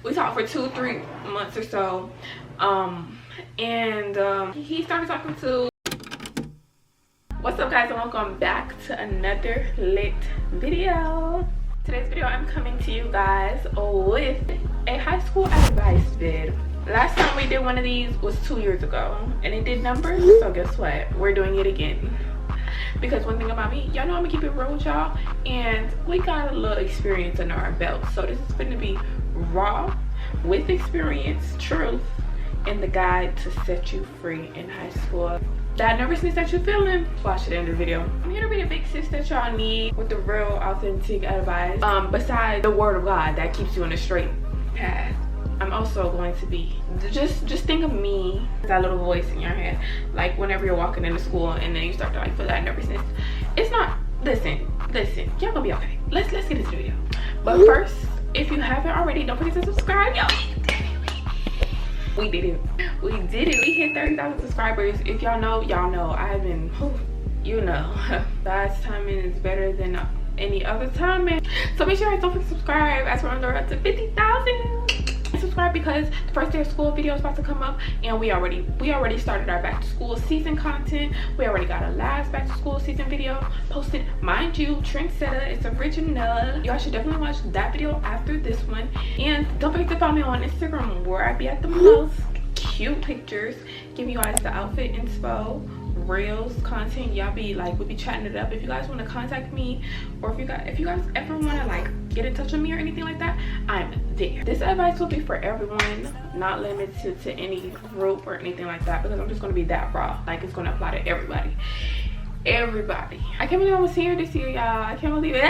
We talked for 2-3 months or so. He started talking to. What's up, guys, and welcome back to another lit video. Today's video, I'm coming to you guys with a high school advice vid. Last time we did one of these was 2 years ago, and it did numbers. So guess what? We're doing it again. Because one thing about me, y'all know I'm gonna keep it real with y'all, and we got a little experience under our belt. So this is gonna be raw with experience, truth, and the guide to set you free in high school. That nervousness that you're feeling, watch it in the video. I'm here to be the big sis that y'all need with the real, authentic advice. Besides the word of God that keeps you on a straight path. I'm also going to be, just think of me, that little voice in your head. Like whenever you're walking into school and then you start to like feel that nervousness. It's not, listen, y'all gonna be okay. Let's get into the video. But first, if you haven't already, don't forget to subscribe, y'all. We did it. We hit 30,000 subscribers. If y'all know, y'all know. I've been, you know, God's timing is better than any other timing. So make sure you guys don't forget to subscribe as we're on the road to 50,000. Subscribe because the first day of school video is about to come up, and we already started our back to school season content. We already got our last back to school season video posted, mind you, trendsetter, it's original. Y'all should definitely watch that video after this one, and don't forget to follow me on Instagram where I be at the most cute pictures, giving you guys the outfit inspo, reels content. Y'all be like, we be chatting it up. If you guys want to contact me, or if you guys ever want to like get in touch with me or anything like that, I'm there. This advice will be for everyone, not limited to any group or anything like that, because I'm just going to be that raw. Like, it's going to apply to everybody. I can't believe I'm a senior this year, y'all. I can't believe it.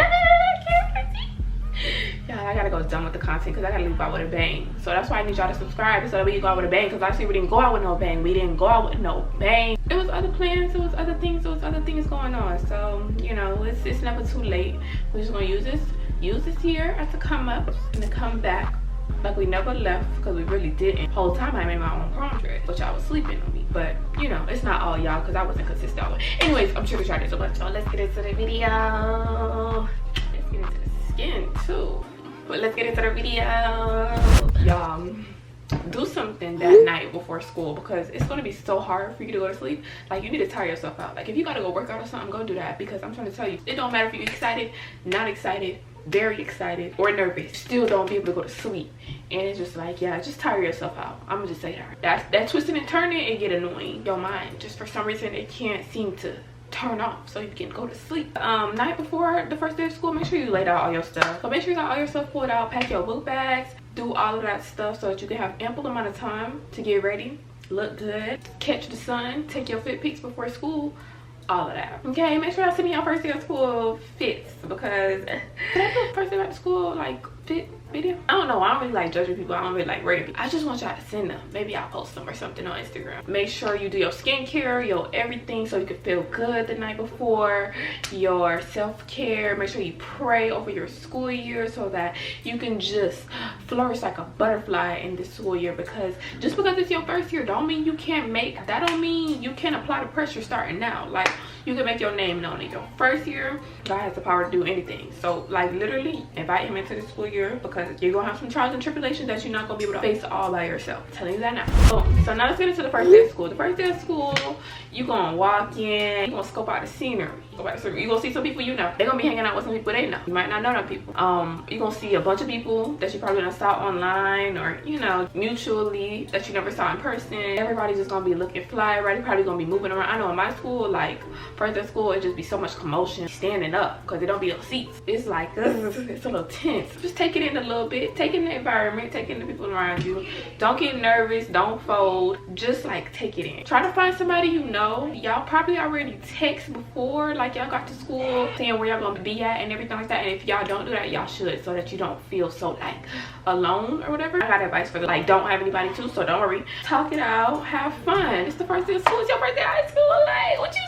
Yeah, I gotta go done with the content because I gotta leave out with a bang. So that's why I need y'all to subscribe so that we can go out with a bang, because last year we didn't go out with no bang. It was other plans, it was other things going on. So, you know, it's never too late. We're just gonna use this year as a come up and to come back like we never left, because we really didn't. Whole time I made my own prom dress, but y'all was sleeping on me. But you know, it's not all y'all because I wasn't consistent. Anyways, I'm sure to try this so much. So let's get into the video. Let's get into the skin too. But let's get into the video. Y'all, do something that night before school, because it's going to be so hard for you to go to sleep. Like, you need to tire yourself out. Like, if you got to go work out or something, go do that, because I'm trying to tell you, it don't matter if you're excited, not excited, very excited, or nervous, still don't be able to go to sleep. And it's just like, yeah, just tire yourself out. I'm gonna just say that twisting and turning, it get annoying. Your mind just for some reason it can't seem to turn off so you can go to sleep. Night before the first day of school, make sure you laid out all your stuff. So make sure you got all your stuff pulled out, pack your book bags, do all of that stuff so that you can have ample amount of time to get ready, look good, catch the sun, take your fit pics before school, all of that. Okay, make sure y'all send me your first day of school fits, because did I do first day back to school like fit video? I don't know. I don't really like judging people. I don't really like rating people. I just want y'all to send them. Maybe I'll post them or something on Instagram. Make sure you do your skincare, your everything, so you can feel good the night before. Your self-care. Make sure you pray over your school year so that you can just flourish like a butterfly in this school year. Because just because it's your first year don't mean you can't make, that don't mean you can't apply the pressure starting now. Like, you can make your name known in your first year. God has the power to do anything. So like, literally invite him into the school year, because you're gonna have some trials and tribulations that you're not gonna be able to face all by yourself. I'm telling you that now. Boom. So now let's get into the first day of school. The first day of school, you're gonna walk in, you're gonna scope out the scenery. You're gonna see some people you know. They're gonna be hanging out with some people they know. You might not know them people. You're gonna see a bunch of people that you probably gonna saw online, or you know, mutually, that you never saw in person. Everybody's just gonna be looking fly. Everybody probably gonna be moving around. I know in my school, like first day of school, it just be so much commotion, standing up, because it don't be no seats. It's like, it's a little tense. Just take it in a little bit, take in the environment, take in the people around you. Don't get nervous, don't fold, just like take it in. Try to find somebody you know. Y'all probably already text before, like y'all got to school, saying where y'all gonna be at and everything like that. And if y'all don't do that, y'all should, so that you don't feel so like alone or whatever. I got advice for like, don't have anybody too, so don't worry. Talk it out, have fun. It's the first day of school, it's your first day of high school. Like, what you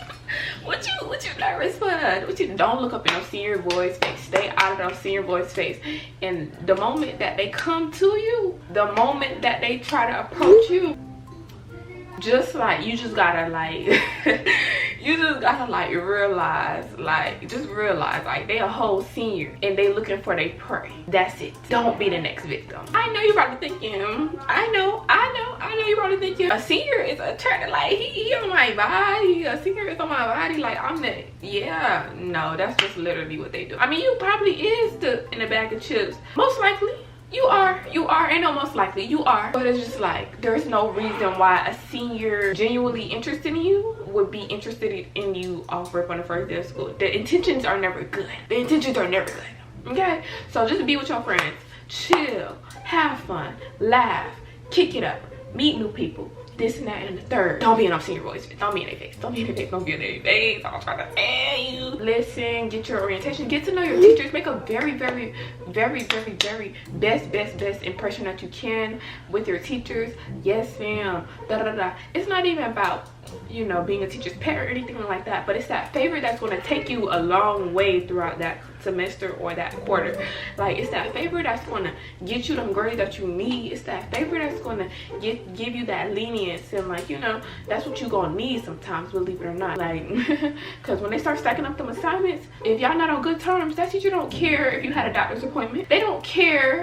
nervous for? What you, don't look up in no senior boy's face. Stay out of those senior boy's face. And the moment that they come to you, the moment that they try to approach you, just like, you just gotta like You just gotta like realize, like just realize like they a whole senior and they looking for their prey. That's it. Don't be the next victim. I know you're probably thinking, I know you're probably thinking a senior is attracted, like he on my body, a senior is on my body, like I'm the, yeah, no, that's just literally what they do. I mean, you probably is in a bag of chips. Most likely you are, and most likely you are, but it's just like there's no reason why a senior genuinely interested in you would be interested in you off rip on the first day of school. The intentions are never good. The intentions are never good. Okay, so just be with your friends, chill, have fun, laugh, kick it up, meet new people, this and that and the third. Don't be in no senior boys. Don't be in their face. Don't be in their face. Don't be in their face. I'm trying to tell you. Listen, get your orientation, get to know your teachers, make a very best impression that you can with your teachers. Yes, ma'am. It's not even about, you know, being a teacher's pet or anything like that, but it's that favor that's going to take you a long way throughout that semester or that quarter. Like, it's that favor that's going to get you them grades that you need. It's that favor that's going to give you that lenience, and like, you know, that's what you gonna need sometimes, believe it or not. Like, because when they start stacking up them assignments, if y'all not on good terms, that teacher don't care if you had a doctor's appointment. They don't care.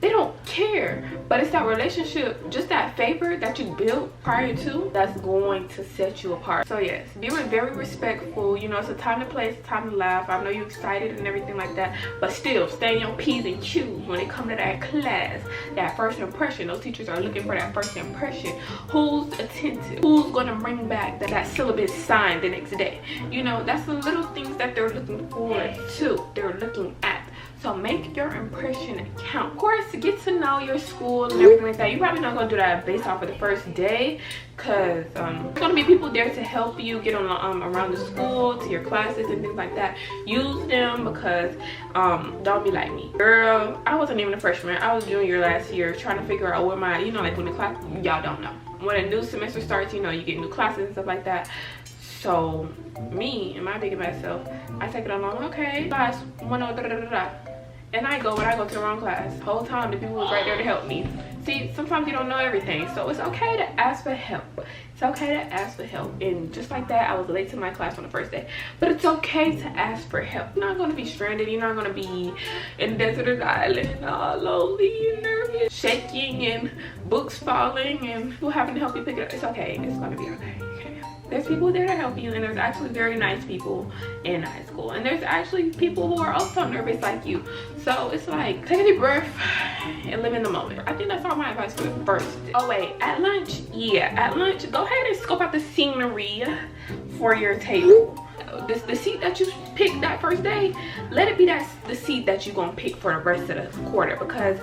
But it's that relationship, just that favor that you built prior to, that's going to set you apart. So yes, be very respectful. You know, it's a time to play, it's a time to laugh. I know you're excited and everything like that, but still stay in your P's and Q's when it comes to that class. That first impression, those teachers are looking for that first impression. Who's attentive? Who's gonna bring back that syllabus signed the next day? You know, that's the little things that they're looking forward to, they're looking at. So make your impression count. Of course, get to know your school and everything like that. You're probably not gonna do that based off of the first day, because there's gonna be people there to help you get on around the school, to your classes and things like that. Use them, because don't be like me, girl. I wasn't even a freshman, I was junior last year, trying to figure out where my, you know, like when the class, y'all don't know, when a new semester starts, you know, you get new classes and stuff like that. So me and my big bad self, I take it along. Okay, class 1 and I go to the wrong class. The whole time the people was right there to help me. See, sometimes you don't know everything, so it's okay to ask for help. It's okay to ask for help. And just like that, I was late to my class on the first day, but it's okay to ask for help. You're not going to be stranded. You're not going to be in the desert island, all lonely and nervous, shaking and books falling and people having to help you pick it up. It's okay. It's going to be okay. There's people there to help you, and there's actually very nice people in high school, and there's actually people who are also nervous like you. So it's like, take a deep breath and live in the moment. I think that's all my advice for the first day. Oh wait, at lunch, go ahead and scope out the scenery for your table. The seat that you picked that first day, let it be the seat that you're gonna pick for the rest of the quarter, because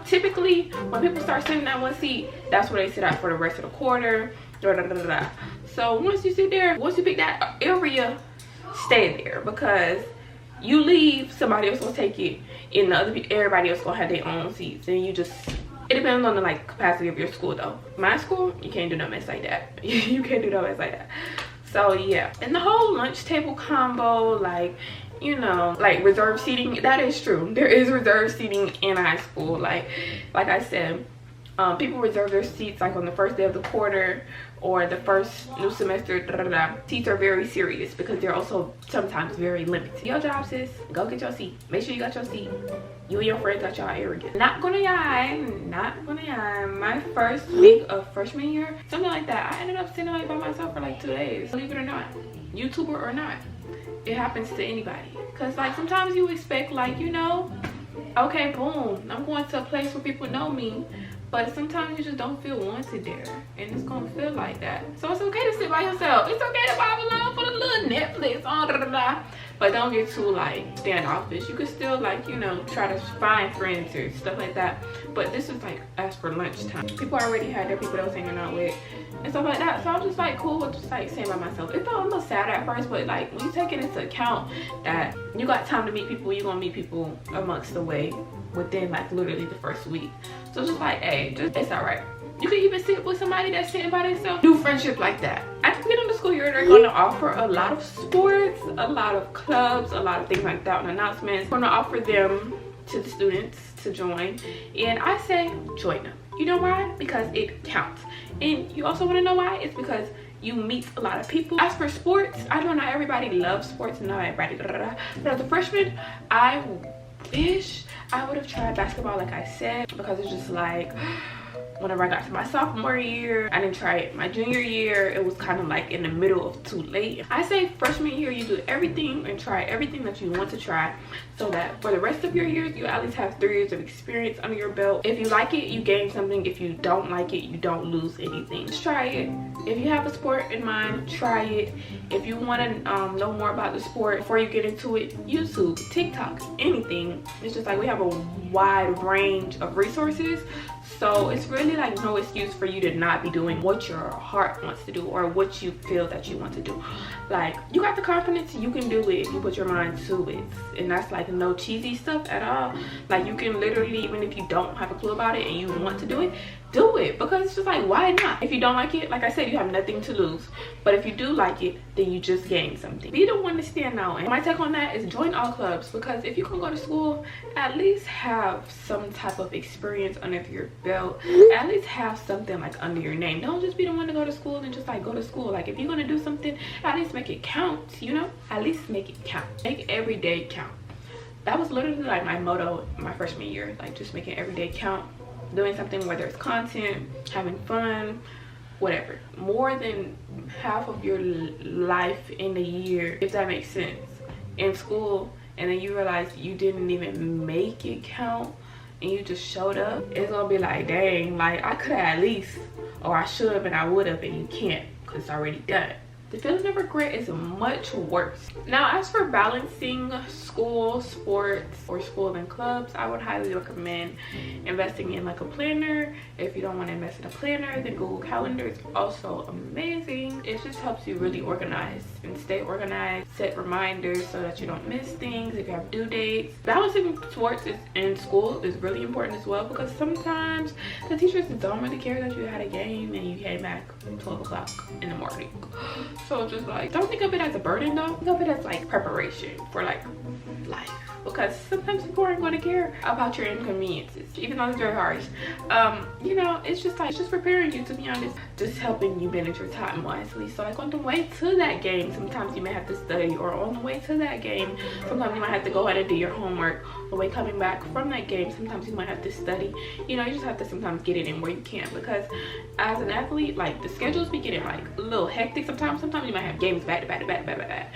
typically when people start sitting at one seat, that's where they sit at for the rest of the quarter. So once you sit there, once you pick that area, stay there, because you leave, somebody else will take it, and everybody else gonna have their own seats, and you just, it depends on the like capacity of your school though. My school, you can't do no mess like that. You can't do no mess like that. So yeah, and the whole lunch table combo, like, you know, like reserved seating, that is true. There is reserved seating in high school. Like I said, people reserve their seats like on the first day of the quarter or the first new semester. Seats are very serious because they're also sometimes very limited. Your job, sis, go get your seat. Make sure you got your seat. You and your friends got y'all arrogant. Not gonna lie, my first week of freshman year, something like that, I ended up sitting like by myself for like 2 days. Believe it or not, YouTuber or not, it happens to anybody. Cause like sometimes you expect, like, you know, okay, boom, I'm going to a place where people know me, but sometimes you just don't feel wanted there, and it's gonna feel like that. So it's okay to sit by yourself. It's okay to vibe alone, put a little Netflix on, but don't get too like standoffish. You could still, like, you know, try to find friends or stuff like that. But this is like as for lunchtime. People already had their people that was hanging out with and stuff like that. So I'm just like cool with just like staying by myself. It felt a little sad at first, but like when you take it into account that you got time to meet people, you're gonna meet people amongst the way within like literally the first week. So just like, hey, it's all right. You can even sit with somebody that's sitting by themselves. Do friendship like that. At the beginning of the school year, they're going to offer a lot of sports, a lot of clubs, a lot of things like that, and announcements. We're going to offer them to the students to join, and I say join them. You know why? Because it counts. And you also want to know why? It's because you meet a lot of people. As for sports, I know not everybody loves sports and not everybody but as a freshman, I wish I would have tried basketball, like I said, because it's just like whenever I got to my sophomore year, I didn't try it. My junior year, it was kind of like in the middle of too late. I say freshman year, you do everything and try everything that you want to try, so that for the rest of your years, you at least have 3 years of experience under your belt. If you like it, you gain something. If you don't like it, you don't lose anything. Just try it. If you have a sport in mind, try it. If you want to know more about the sport before you get into it, YouTube, TikTok, anything. It's just like we have a wide range of resources. So it's really like no excuse for you to not be doing what your heart wants to do or what you feel that you want to do. Like, you got the confidence, you can do it if you put your mind to it. And that's like no cheesy stuff at all. Like, you can literally, even if you don't have a clue about it and you want to do it, do it, because it's just like, why not? If you don't like it, like I said, you have nothing to lose. But if you do like it, then you just gain something. Be the one to stand out. And my take on that is join all clubs, because if you can go to school, at least have some type of experience under your belt. At least have something like under your name. Don't just be the one to go to school and just like go to school. Like, if you're gonna do something, at least make it count, you know? At least make it count. Make every day count. That was literally like my motto my freshman year, like just making every day count. Doing something, whether it's content, having fun, whatever. More than half of your life in a year, if that makes sense, in school, and then you realize you didn't even make it count and you just showed up, it's gonna be like, dang, like I could have at least, or I should have and I would have, and you can't because it's already done. The feeling of regret is much worse. Now, as for balancing school, sports, or school and clubs, I would highly recommend investing in like a planner. If you don't want to invest in a planner, then Google Calendar is also amazing. It just helps you really organize and stay organized. Set reminders so that you don't miss things if you have due dates. Balancing sports in school is really important as well, because sometimes the teachers don't really care that you had a game and you came back at 12 o'clock in the morning. So just like, don't think of it as a burden though. Think of it as like preparation for like life, because sometimes people aren't going to care about your inconveniences, even though it's very harsh. You know, it's just like, it's just preparing you, to be honest, just helping you manage your time wisely. So like on the way to that game, sometimes you may have to study, or on the way to that game, sometimes you might have to go ahead and do your homework. On the way coming back from that game, sometimes you might have to study. You know, you just have to sometimes get it in where you can, because as an athlete, like the schedules be getting like a little hectic sometimes. Sometimes you might have games back to back to back to back to back,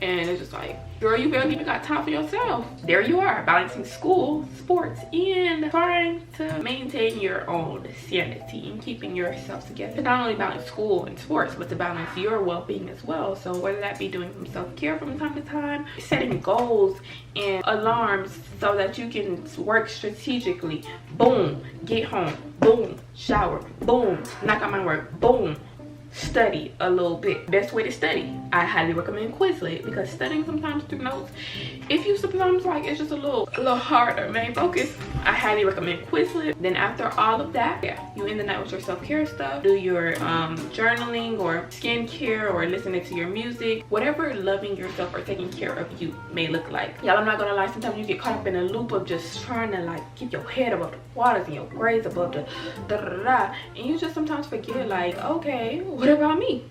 and it's just like, girl, you barely even got time for yourself. There you are, balancing school, sports, and trying to maintain your own sanity and keeping yourself together. To not only balance school and sports, but to balance your well-being as well. So whether that be doing some self-care from time to time, setting goals and alarms so that you can work strategically. Boom, get home. Boom, shower. Boom, knock out my work. Boom, study a little bit. Best way to study, I highly recommend Quizlet, because studying sometimes through notes, if you sometimes like it's just a little hard to main focus, I highly recommend Quizlet. Then after all of that, yeah, you end the night with your self-care stuff. Do your journaling or skincare, or listening to your music, whatever loving yourself or taking care of you may look like. Y'all, I'm not gonna lie, sometimes you get caught up in a loop of just trying to like keep your head above the waters and your grades above the and you just sometimes forget, like, okay, what about me?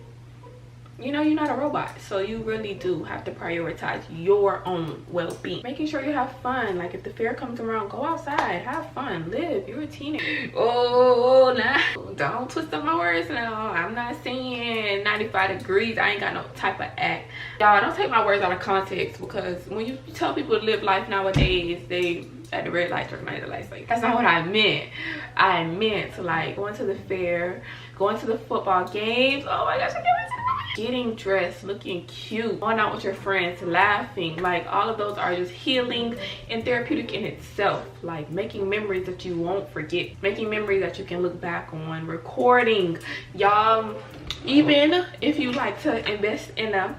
You know, you're not a robot, so you really do have to prioritize your own well-being. Making sure you have fun. Like, if the fair comes around, go outside, have fun, live. You're a teenager. Oh, nah, don't twist up my words now. I'm not saying 95 degrees. I ain't got no type of act. Y'all, don't take my words out of context, because when you tell people to live life nowadays, they at the red light, turn the lights, like, that's not what I meant. I meant to like going to the fair, going to the football games. Oh my gosh, I can't wait to getting dressed, looking cute, going out with your friends, laughing. Like, all of those are just healing and therapeutic in itself. Like, making memories that you won't forget, making memories that you can look back on, recording. Y'all, even if you like to invest in a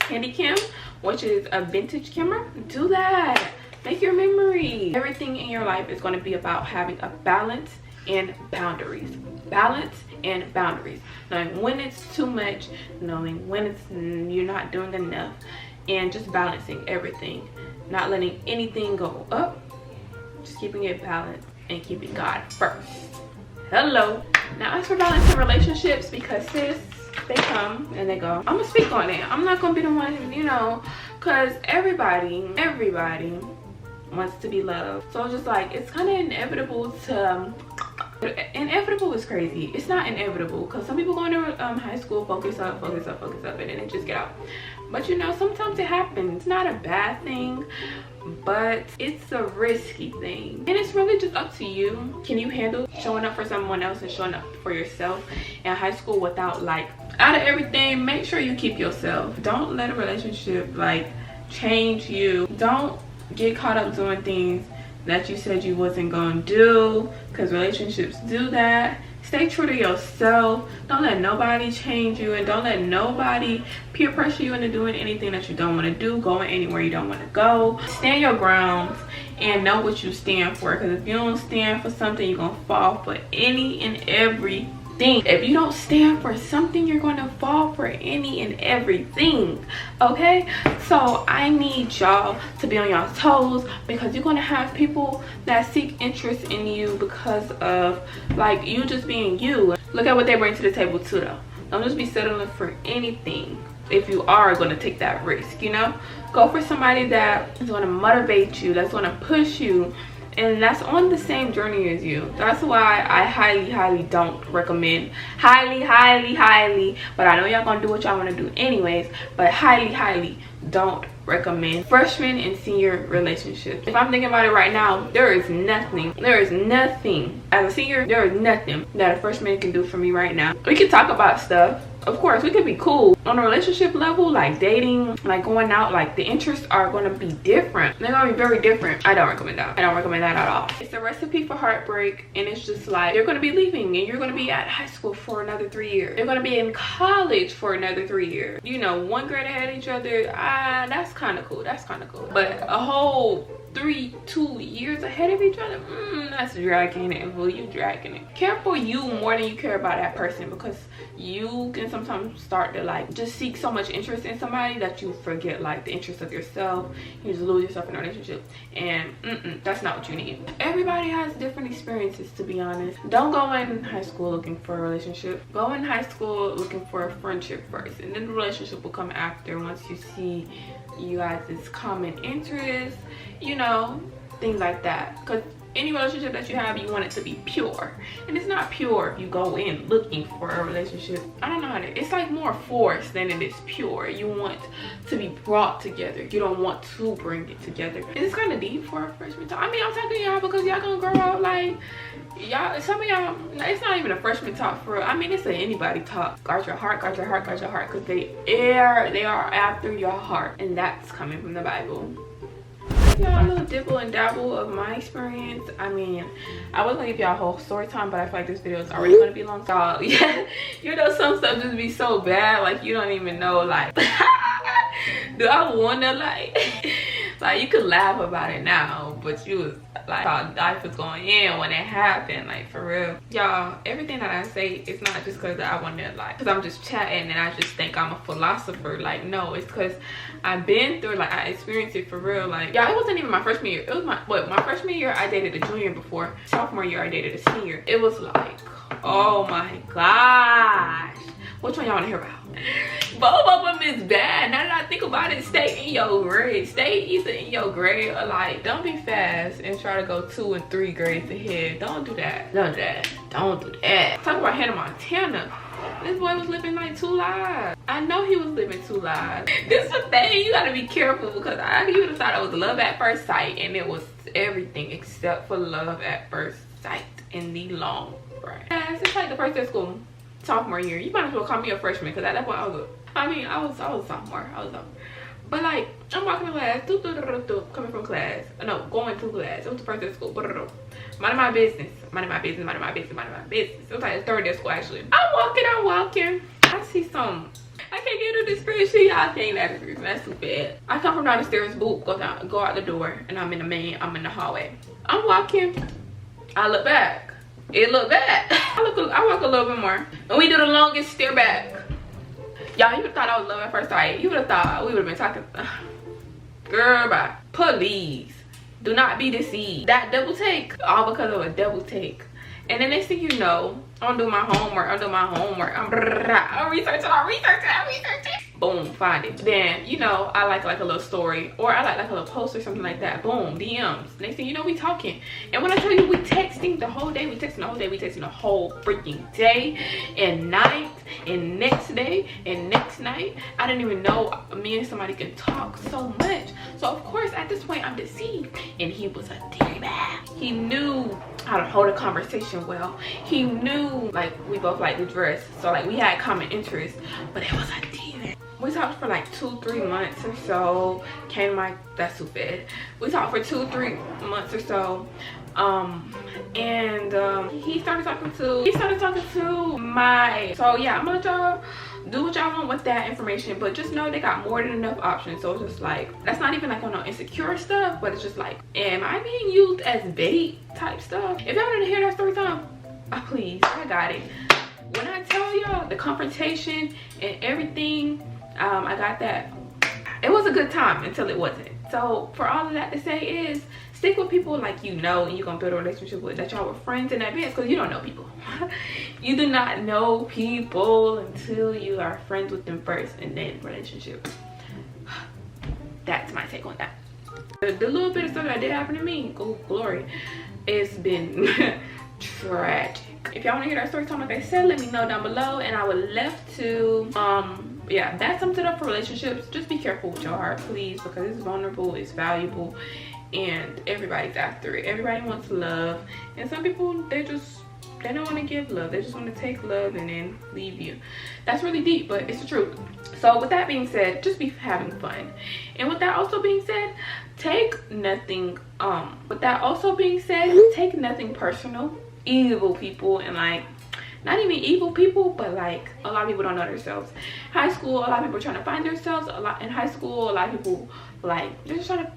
handy cam, which is a vintage camera, do that. Make your memories. Everything in your life is going to be about having a balance and boundaries. Balance and boundaries. Knowing when it's too much, knowing when it's you're not doing enough, and just balancing everything. Not letting anything go up, just keeping it balanced and keeping God first. Hello. Now, as for balancing relationships, because sis, they come and they go. I'm gonna speak on it. I'm not gonna be the one, you know, because everybody wants to be loved. So it's just like, it's kind of inevitable to inevitable is crazy. It's not inevitable, because some people go into high school, focus up, and then they just get out. But you know, sometimes it happens. It's not a bad thing, but it's a risky thing, and it's really just up to you. Can you handle showing up for someone else and showing up for yourself in high school without, like, out of everything, make sure you keep yourself. Don't let a relationship like change you. Don't get caught up doing things that you said you wasn't gonna do, because relationships do that. Stay true to yourself. Don't let nobody change you, and don't let nobody peer pressure you into doing anything that you don't want to do, going anywhere you don't want to go. Stand your grounds and know what you stand for, because if you don't stand for something, you're gonna fall for any and everything. If you don't stand for something, you're going to fall for any and everything. Okay, so I need y'all to be on y'all's toes, because you're going to have people that seek interest in you because of, like, you just being you. Look at what they bring to the table too, though. Don't just be settling for anything. If you are going to take that risk, you know, go for somebody that is going to motivate you, that's going to push you, and that's on the same journey as you. That's why I highly don't recommend, highly, but I know y'all gonna do what y'all want to do anyways, but highly don't recommend freshman and senior relationships. If I'm thinking about it right now, there is nothing as a senior, there is nothing that a freshman can do for me right now. We can talk about stuff, of course, we could be cool. On a relationship level, like dating, like going out, like the interests are going to be different. They're going to be very different. I don't recommend that. I don't recommend that at all. It's a recipe for heartbreak, and it's just like, you're going to be leaving, and you're going to be at high school for another 3 years. You're going to be in college for another 3 years. You know, 1 grade ahead of each other. That's kind of cool. That's kind of cool. But a whole 2 years ahead of each other, that's dragging it. Well, you dragging it. Care for you more than you care about that person, because you can sometimes start to like just seek so much interest in somebody that you forget like the interest of yourself. You just lose yourself in a relationship, and that's not what you need. Everybody has different experiences, to be honest. Don't go in high school looking for a relationship. Go in high school looking for a friendship first, and then the relationship will come after, once you see you guys this common interest, you know, things like that. Because any relationship that you have, you want it to be pure, and it's not pure if you go in looking for a relationship. I don't know how to, it's like more forced than it is pure. You want to be brought together, you don't want to bring it together. It's kind of deep for a freshman talk. I mean, I'm talking to y'all because y'all gonna grow up. Like, y'all, some of y'all, it's not even a freshman talk for real. I mean, it's an anybody talk. Guard your heart, guard your heart, guard your heart, because they are after your heart, and that's coming from the Bible. Y'all, a little dibble and dabble of my experience. I mean, I was gonna give y'all a whole story time, but I feel like this video is already gonna be long. So yeah, you know, some stuff just be so bad, like you don't even know, like do I wanna like you could laugh about it now, but you was like, how life was going in when it happened, like, for real. Y'all, everything that I say, it's not just because I want to, like, because I'm just chatting and I just think I'm a philosopher. Like, no, it's because I've been through, like, I experienced it for real. Like, y'all, it wasn't even my freshman year. It was my freshman year, I dated a junior before. Sophomore year, I dated a senior. It was like, oh my gosh. Which one y'all want to hear about? Both of them is bad. Now that I think about it, stay in your grade. Stay either in your grade or, like, don't be fast and try to go 2 and 3 grades ahead. Don't do that. Don't do that. Don't do that. Talk about Hannah Montana. This boy was living like 2 lives. I know he was living 2 lives. This is the thing, you gotta be careful, because you would have thought it was love at first sight, and it was everything except for love at first sight in the long run. It's like the first day of school. Sophomore year, you might as well call me a freshman, because at that point I was sophomore. But like, I'm walking to class, coming from class, no, going to class. It was the first day of school. Minding my business. It was like the 3rd day of school, actually. I'm walking. I see some. I can't get to this spreadsheet. I can't let it. That's too bad. I come from down the stairs, boop, go out the door, and I'm in the hallway. I'm walking. I look back. It looked bad. I walk a little bit more, and we do the longest stare back. Y'all, you would have thought I was love at first sight. You would have thought we would have been talking. Girl, bye. Please do not be deceived. That double take, all because of a double take. And then next thing you know, I'm doing my homework, I'm researching. Boom, find it. Then, you know, I like a little story, or I like a little post or something like that. Boom, DMs. Next thing you know, we talking. And when I tell you we texting the whole day, we texting the whole freaking day and night and next day and next night. I didn't even know me and somebody could talk so much. So of course at this point I'm deceived, and he was a diva. He knew how to hold a conversation well. He knew like we both like to dress, so like we had common interests, but it was a diva. We talked for like 2-3 months or so. That's too bad. We talked for 2-3 months or so. He started talking to my, so yeah, I'm gonna let y'all do what y'all want with that information, but just know they got more than enough options. So it's just like, that's not even like on no insecure stuff, but it's just like, am I being used as bait type stuff? If y'all want to hear that story time, please, I got it. When I tell y'all the confrontation and everything, I got that. It was a good time until it wasn't. So for all of that to say is, stick with people like you know and you're gonna build a relationship with, that y'all were friends in advance, because you don't know people. You do not know people until you are friends with them first and then relationship. That's my take on that. The little bit of stuff that did happen to me, oh glory, it's been tragic. If y'all want to hear that story time like I said, let me know down below, and I would love to yeah, that sums it up for relationships. Just be careful with your heart, please, because it's vulnerable, it's valuable, and everybody's after it. Everybody wants love, and some people, they don't want to give love. They just want to take love and then leave you. That's really deep, but it's the truth. So with that being said, just be having fun. And with that also being said, take nothing personal. Evil people, and like, not even evil people, but like a lot of people don't know themselves. High school, a lot of people are trying to find themselves. In high school, a lot of people, like, they're just trying to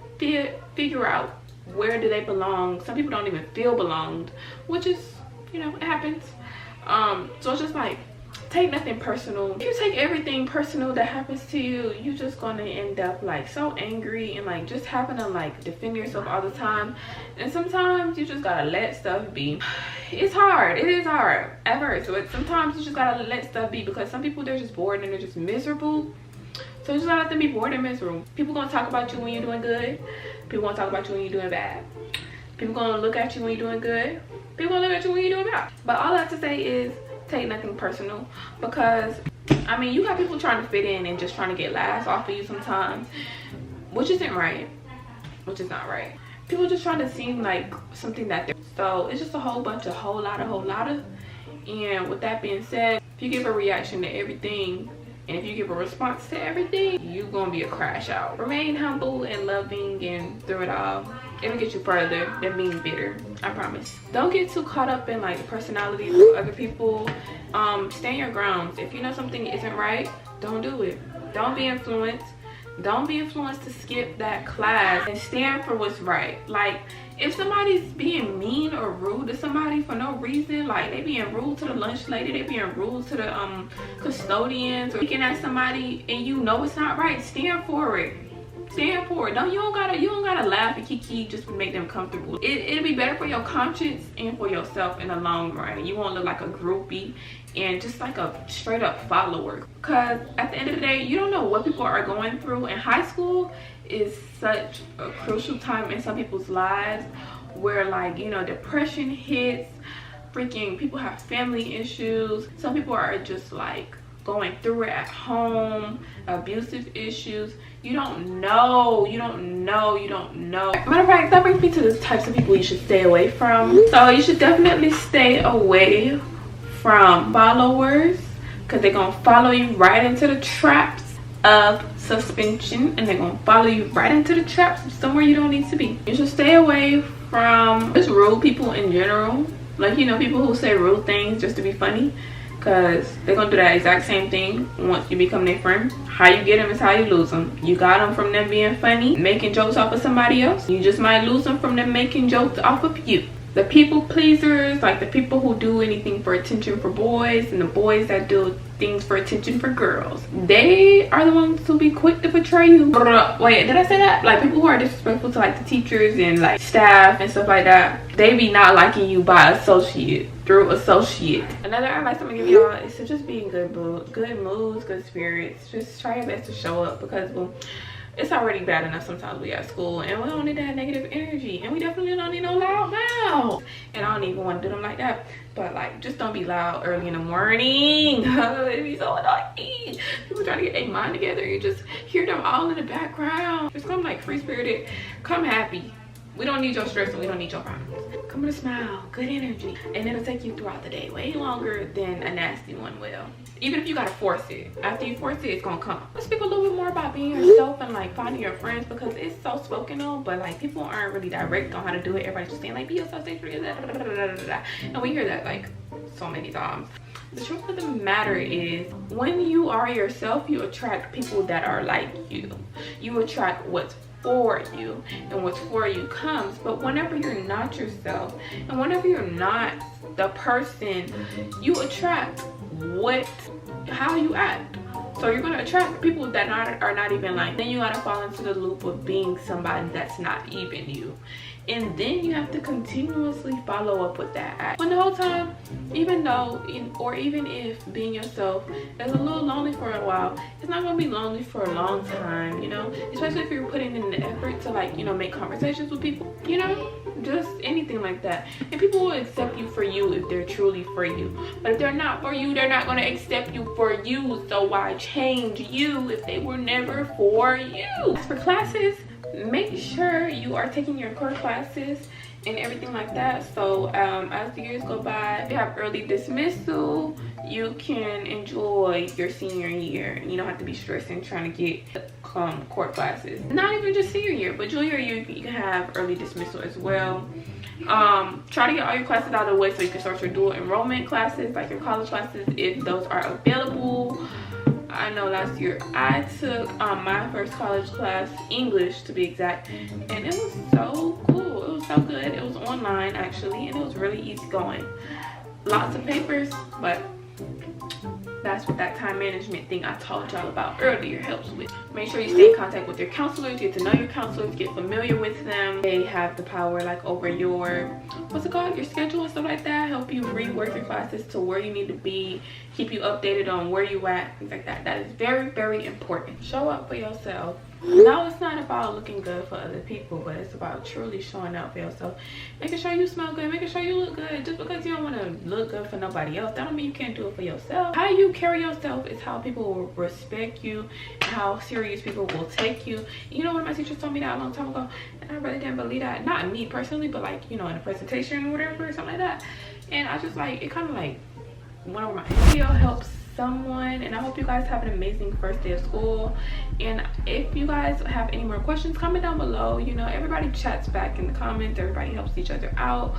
figure out where do they belong. Some people don't even feel belonged, which is, you know, it happens. So it's just like, take nothing personal. If you take everything personal that happens to you, you're just gonna end up like so angry and like just having to like defend yourself all the time. And sometimes you just gotta let stuff be. It's hard, it is hard at first, but sometimes you just gotta let stuff be, because some people, they're just bored and they're just miserable. So you just gotta let them be bored and miserable. People gonna talk about you when you're doing good. People gonna talk about you when you're doing bad. People gonna look at you when you're doing good. People gonna look at you when you're doing bad. But all I have to say is, take nothing personal, because I mean, you got people trying to fit in and just trying to get laughs off of you sometimes, which isn't right, which is not right. People just trying to seem like something that they're, so it's just a whole lot of. And with that being said, if you give a reaction to everything and if you give a response to everything, you're gonna be a crash out. Remain humble and loving, and through it all, it'll get you further than being bitter, I promise. Don't get too caught up in like the personalities of other people. Stand your grounds. If you know something isn't right, don't do it. Don't be influenced. Don't be influenced to skip that class, and stand for what's right. Like, if somebody's being mean or rude to somebody for no reason, like they being rude to the lunch lady, they being rude to the custodians, or looking at somebody and you know it's not right, stand for it. Stand for it. You don't gotta laugh and kiki just to make them comfortable. It'll be better for your conscience and for yourself in the long run. You won't look like a groupie and just like a straight up follower, because at the end of the day, you don't know what people are going through. And high school is such a crucial time in some people's lives where, like, you know, depression hits, freaking people have family issues, some people are just like going through it at home, abusive issues. You don't know. Matter of fact, that brings me to the types of people you should stay away from. So you should definitely stay away from followers, because they're gonna follow you right into the traps of suspension, and they're gonna follow you right into the traps of somewhere you don't need to be. You should stay away from just rude people in general. Like, you know, people who say rude things just to be funny, because they're gonna do that exact same thing once you become their friend. How you get them is how you lose them. You got them from them being funny, making jokes off of somebody else. You just might lose them from them making jokes off of you. the people pleasers, like the people who do anything for attention for boys, and the boys that do things for attention for girls, they are the ones who be quick to betray you. Wait, did I say that? Like people who are disrespectful to like the teachers and like staff and stuff like that, they be not liking you by associate, through associate. Another advice I'm gonna give y'all is to just be in good moods, good spirits. Just try your best to show up, because well, it's already bad enough sometimes we at school, and we don't need that negative energy, and we definitely don't need no loud mouth. And I don't even want to do them like that, but like just don't be loud early in the morning. It'd be so annoying. People trying to get their mind together, you just hear them all in the background. Just come like free spirited, come happy. We don't need your stress and we don't need your problems. Come with a smile, good energy, and it'll take you throughout the day way longer than a nasty one will. Even if you gotta force it, after you force it, it's gonna come. Let's speak a little bit more about being yourself and like finding your friends, because it's so spoken on, but like people aren't really direct on how to do it. Everybody's just saying like, be yourself, stay true, and we hear that like so many times. The truth of the matter is, when you are yourself, you attract people that are like you. You attract what's for you, and what's for you comes. But whenever you're not yourself, and whenever you're not the person, you attract how you act. So you're gonna attract people that are not even like. Then you gotta fall into the loop of being somebody that's not even you, and then you have to continuously follow up with that act. When the whole time, even if being yourself is a little lonely for a while, it's not gonna be lonely for a long time, you know. Especially if you're putting in the effort to like, you know, make conversations with people, you know, just anything like that. And people will accept you for you if they're truly for you. But if they're not for you, they're not gonna accept you for you. So why change you if they were never for you? As for classes, make sure you are taking your core classes and everything like that. So as the years go by, if you have early dismissal, you can enjoy your senior year. You don't have to be stressing trying to get core classes. Not even just senior year, but junior year you can have early dismissal as well. Try to get all your classes out of the way so you can start your dual enrollment classes, like your college classes, if those are available. I know last year I took my first college class, English to be exact, and it was so cool. It was so good. It was online actually, and it was really easy going. Lots of papers, but that's what that time management thing I told y'all about earlier helps with. Make sure you stay in contact with your counselors, get to know your counselors, get familiar with them. They have the power like over your, what's it called, your schedule and stuff like that. Help you rework your classes to where you need to be, keep you updated on where you at, things like that. That is very, very important. Show up for yourself. Now it's not about looking good for other people, but it's about truly showing up for yourself, making sure you smell good, making sure you look good. Just because you don't want to look good for nobody else, that don't mean you can't do it for yourself. How you carry yourself is how people will respect you and how serious people will take you. You know, one of my teachers told me that a long time ago, and I really didn't believe that. Not me personally, but like, you know, in a presentation or whatever, something like that. And I just like, it kind of like went over my head. Video helps someone, and I hope you guys have an amazing first day of school. And if you guys have any more questions, comment down below. You know, everybody chats back in the comments, everybody helps each other out,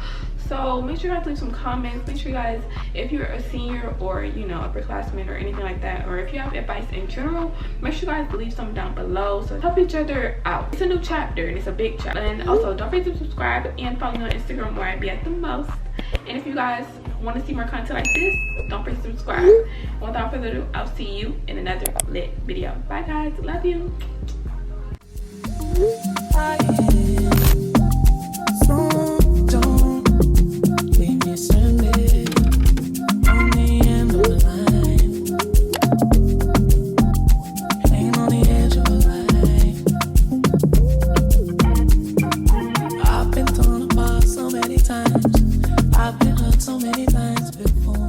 so make sure you guys leave some comments. Make sure you guys, if you're a senior or, you know, upperclassman or anything like that, or if you have advice in general, make sure you guys leave some down below, so help each other out. It's a new chapter and it's a big chapter. And also don't forget to subscribe and follow me on Instagram, where I be at the most. And if you guys want to see more content like this, don't forget to subscribe. Without further ado, I'll see you in another lit video. Bye guys, love you. I've been torn apart so many times. I've been hurt so many times before.